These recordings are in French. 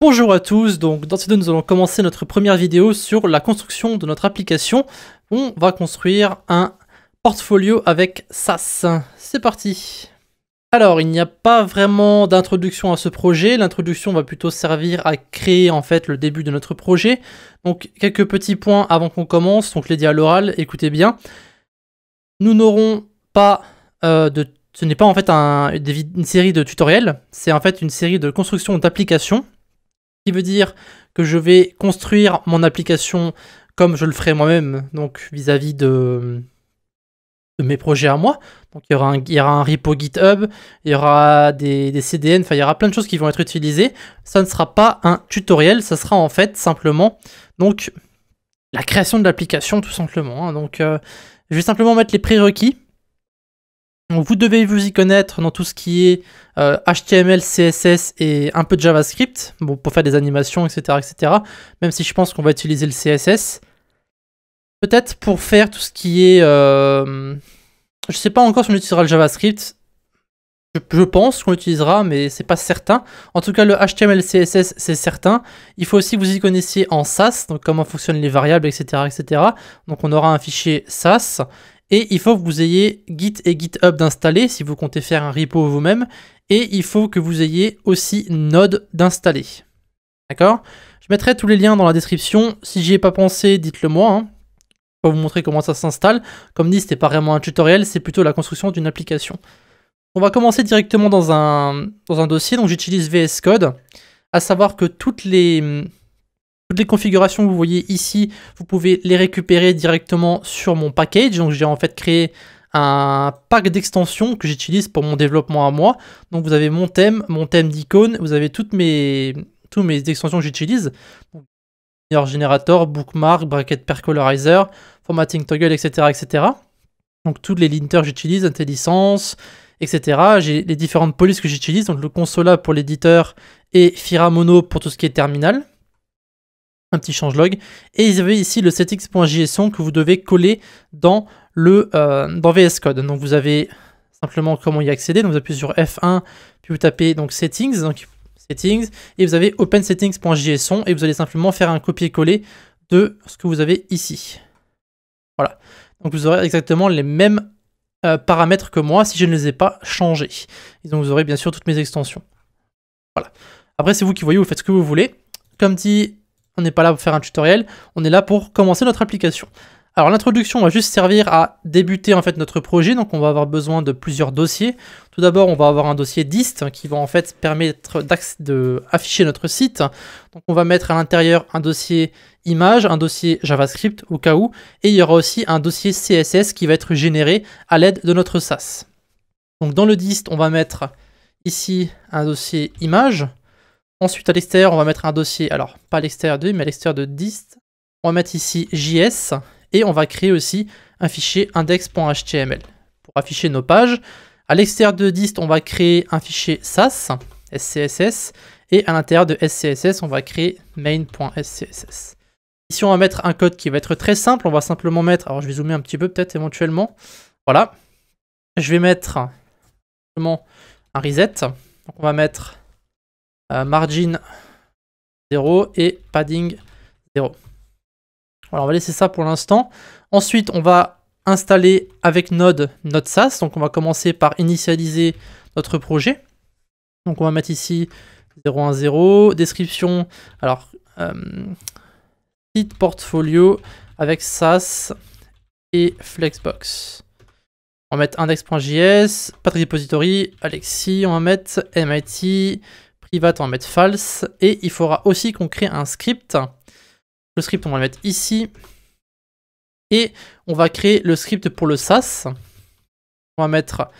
Bonjour à tous, donc dans cette vidéo nous allons commencer notre première vidéo sur la construction de notre application. On va construire un portfolio avec SaaS. C'est parti. Alors il n'y a pas vraiment d'introduction à ce projet, l'introduction va plutôt servir à créer en fait le début de notre projet. Donc quelques petits points avant qu'on commence, donc je l'ai dit à l'oral, écoutez bien. Nous n'aurons pas ce n'est pas en fait une série de tutoriels, c'est en fait une série de construction d'applications. Ce qui veut dire que je vais construire mon application comme je le ferai moi-même, donc vis-à-vis de mes projets à moi. Donc il y aura un repo GitHub, il y aura des CDN, enfin il y aura plein de choses qui vont être utilisées. Ça ne sera pas un tutoriel, ça sera en fait simplement donc la création de l'application tout simplement. Hein. Donc je vais simplement mettre les prérequis. Donc, vous devez vous y connaître dans tout ce qui est HTML, CSS et un peu de JavaScript, bon, pour faire des animations, etc., etc. Même si je pense qu'on va utiliser le CSS. Peut-être pour faire tout ce qui est... je sais pas encore si on utilisera le JavaScript. Je pense qu'on l'utilisera, mais c'est pas certain. En tout cas, le HTML, CSS, c'est certain. Il faut aussi que vous y connaissiez en SAS, donc comment fonctionnent les variables, etc., etc. Donc on aura un fichier SAS. Et il faut que vous ayez Git et GitHub d'installer si vous comptez faire un repo vous-même. Et il faut que vous ayez aussi Node d'installer. D'accord? Je mettrai tous les liens dans la description. Si j'y ai pas pensé, dites-le moi. Hein. Je vais vous montrer comment ça s'installe. Comme dit, ce n'est pas vraiment un tutoriel, c'est plutôt la construction d'une application. On va commencer directement dans un dossier. Donc j'utilise VS Code. À savoir que toutes les configurations que vous voyez ici, vous pouvez les récupérer directement sur mon package. Donc j'ai en fait créé un pack d'extensions que j'utilise pour mon développement à moi. Donc vous avez mon thème d'icône, vous avez toutes mes extensions que j'utilise. Generator, bookmark, bracket percolorizer, formatting toggle, etc., etc. Donc tous les linters que j'utilise, IntelliSense, etc. J'ai les différentes polices que j'utilise, donc le Consola pour l'éditeur et Firamono pour tout ce qui est terminal. Un petit changelog. Et vous avez ici le settings.json que vous devez coller dans VS Code. Donc vous avez simplement comment y accéder. Donc vous appuyez sur F1, puis vous tapez donc settings, et vous avez opensettings.json et vous allez simplement faire un copier-coller de ce que vous avez ici. Voilà. Donc vous aurez exactement les mêmes paramètres que moi si je ne les ai pas changés. Et donc vous aurez bien sûr toutes mes extensions. Voilà. Après c'est vous qui voyez, vous faites ce que vous voulez. Comme dit, on n'est pas là pour faire un tutoriel, on est là pour commencer notre application. Alors l'introduction va juste servir à débuter en fait notre projet, donc on va avoir besoin de plusieurs dossiers. Tout d'abord on va avoir un dossier dist qui va en fait permettre d'afficher notre site. Donc on va mettre à l'intérieur un dossier image, un dossier JavaScript au cas où, et il y aura aussi un dossier CSS qui va être généré à l'aide de notre SaaS. Donc dans le dist on va mettre ici un dossier image. Ensuite, à l'extérieur, on va mettre un dossier, alors pas à l'extérieur de, mais à l'extérieur de dist. On va mettre ici JS et on va créer aussi un fichier index.html pour afficher nos pages. À l'extérieur de dist, on va créer un fichier SAS, SCSS, et à l'intérieur de SCSS, on va créer main.scss. Ici, on va mettre un code qui va être très simple. On va simplement mettre, alors je vais zoomer un petit peu peut-être éventuellement. Voilà. Je vais mettre simplement un reset. Donc on va mettre margin 0 et padding 0. Voilà, on va laisser ça pour l'instant. Ensuite, on va installer avec Node notre SaaS. Donc, on va commencer par initialiser notre projet. Donc, on va mettre ici 010, description. Alors, site portfolio avec SaaS et Flexbox. On va mettre index.js, pas de repository, Alexis, on va mettre MIT, private, on va mettre false, et il faudra aussi qu'on crée un script. Le script, on va le mettre ici, et on va créer le script pour le SaaS. On va mettre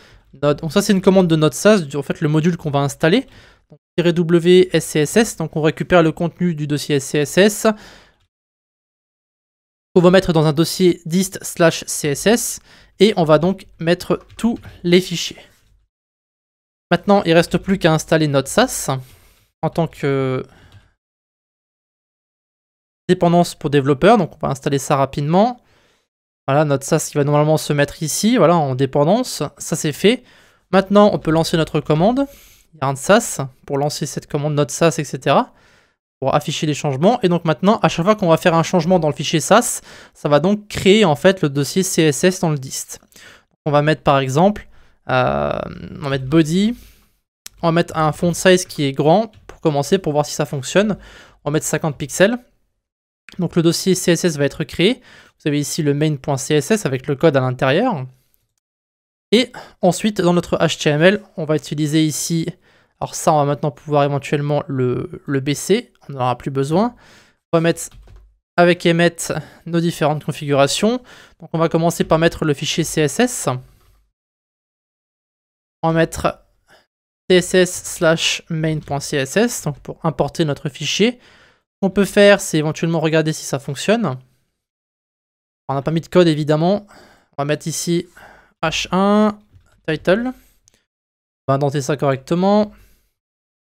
Node. Donc ça, c'est une commande de Node SaaS, en fait, le module qu'on va installer. Donc, -w SCSS, donc on récupère le contenu du dossier SCSS. On va mettre dans un dossier dist/css, et on va donc mettre tous les fichiers. Maintenant, il ne reste plus qu'à installer notre SaaS en tant que dépendance pour développeurs. Donc, on va installer ça rapidement. Voilà, notre SaaS qui va normalement se mettre ici, voilà, en dépendance. Ça, c'est fait. Maintenant, on peut lancer notre commande. yarn SaaS pour lancer cette commande notre SaaS, etc. pour afficher les changements. Et donc maintenant, à chaque fois qu'on va faire un changement dans le fichier SAS, ça va donc créer en fait le dossier CSS dans le dist. On va mettre par exemple, on va mettre body, on va mettre un font size qui est grand pour commencer, pour voir si ça fonctionne. On va mettre 50 pixels. Donc le dossier CSS va être créé. Vous avez ici le main.css avec le code à l'intérieur. Et ensuite, dans notre HTML, on va utiliser ici, alors ça, on va maintenant pouvoir éventuellement le baisser, on n'en aura plus besoin. On va mettre avec emmet nos différentes configurations. Donc on va commencer par mettre le fichier CSS. On va mettre css/main.css, donc pour importer notre fichier. Ce qu'on peut faire, c'est éventuellement regarder si ça fonctionne. On n'a pas mis de code évidemment. On va mettre ici h1 title. On va indenter ça correctement.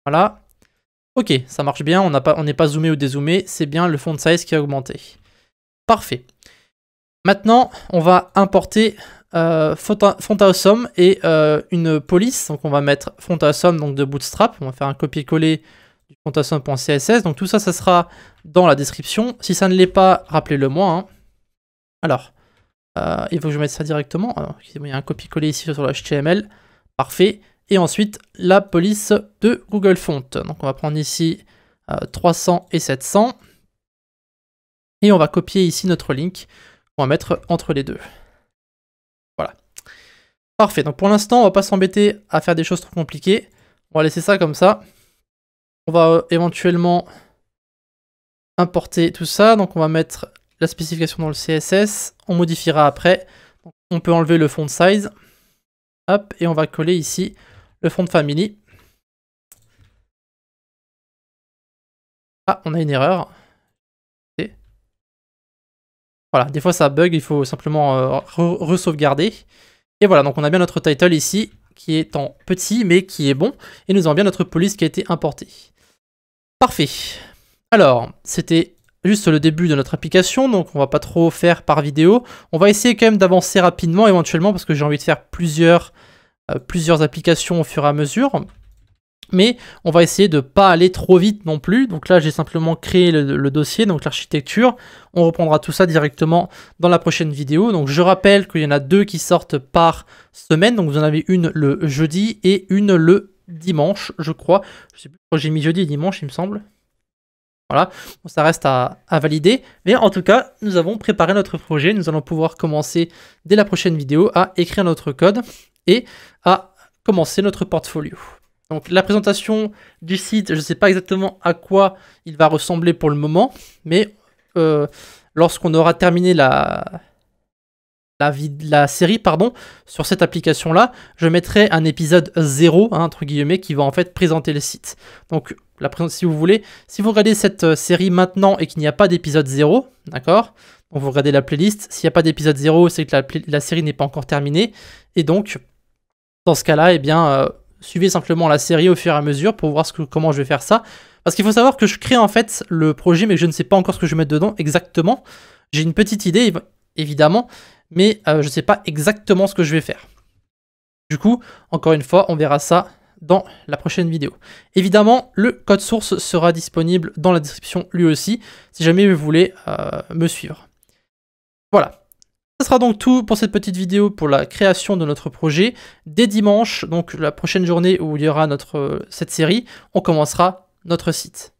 Voilà. Ok, ça marche bien. On n'est pas zoomé ou dézoomé. C'est bien le font size qui a augmenté. Parfait. Maintenant, on va importer FontAwesome et une police. Donc on va mettre FontAwesome donc de Bootstrap. On va faire un copier-coller du FontAwesome.css. Donc tout ça, ça sera dans la description. Si ça ne l'est pas, rappelez-le moi. Hein. Alors, il faut que je mette ça directement. Alors, il y a un copier-coller ici sur le HTML. Parfait. Et ensuite, la police de Google Font. Donc on va prendre ici 300 et 700. Et on va copier ici notre link. On va mettre entre les deux. Voilà. Parfait. Donc pour l'instant, on va pas s'embêter à faire des choses trop compliquées. On va laisser ça comme ça. On va éventuellement importer tout ça. Donc on va mettre la spécification dans le CSS. On modifiera après. Donc, on peut enlever le font size. Hop. Et on va coller ici le font family. Ah, on a une erreur. Voilà, des fois ça bug, il faut simplement re-sauvegarder. Et voilà, donc on a bien notre title ici, qui est en petit, mais qui est bon. Et nous avons bien notre police qui a été importée. Parfait. Alors, c'était juste le début de notre application, donc on va pas trop faire par vidéo. On va essayer quand même d'avancer rapidement, éventuellement, parce que j'ai envie de faire plusieurs applications au fur et à mesure. Mais on va essayer de ne pas aller trop vite non plus. Donc là, j'ai simplement créé le dossier, donc l'architecture. On reprendra tout ça directement dans la prochaine vidéo. Donc je rappelle qu'il y en a 2 qui sortent par semaine. Donc vous en avez une le jeudi et une le dimanche, je crois. Je sais plus pourquoi j'ai mis jeudi et dimanche, il me semble. Voilà, bon, ça reste à valider. Mais en tout cas, nous avons préparé notre projet. Nous allons pouvoir commencer dès la prochaine vidéo à écrire notre code et à commencer notre portfolio. Donc la présentation du site, je ne sais pas exactement à quoi il va ressembler pour le moment, mais lorsqu'on aura terminé la série sur cette application-là, je mettrai un épisode 0, hein, entre guillemets, qui va en fait présenter le site. Donc si vous voulez, si vous regardez cette série maintenant et qu'il n'y a pas d'épisode 0, d'accord, donc vous regardez la playlist, s'il n'y a pas d'épisode 0, c'est que la série n'est pas encore terminée, et donc dans ce cas-là, eh bien... suivez simplement la série au fur et à mesure pour voir comment je vais faire ça. Parce qu'il faut savoir que je crée en fait le projet, mais je ne sais pas encore ce que je vais mettre dedans exactement. J'ai une petite idée, évidemment, mais je ne sais pas exactement ce que je vais faire. Du coup, encore une fois, on verra ça dans la prochaine vidéo. Évidemment, le code source sera disponible dans la description lui aussi, si jamais vous voulez me suivre. Voilà. Ce sera donc tout pour cette petite vidéo pour la création de notre projet. Dès dimanche, donc la prochaine journée où il y aura cette série, on commencera notre site.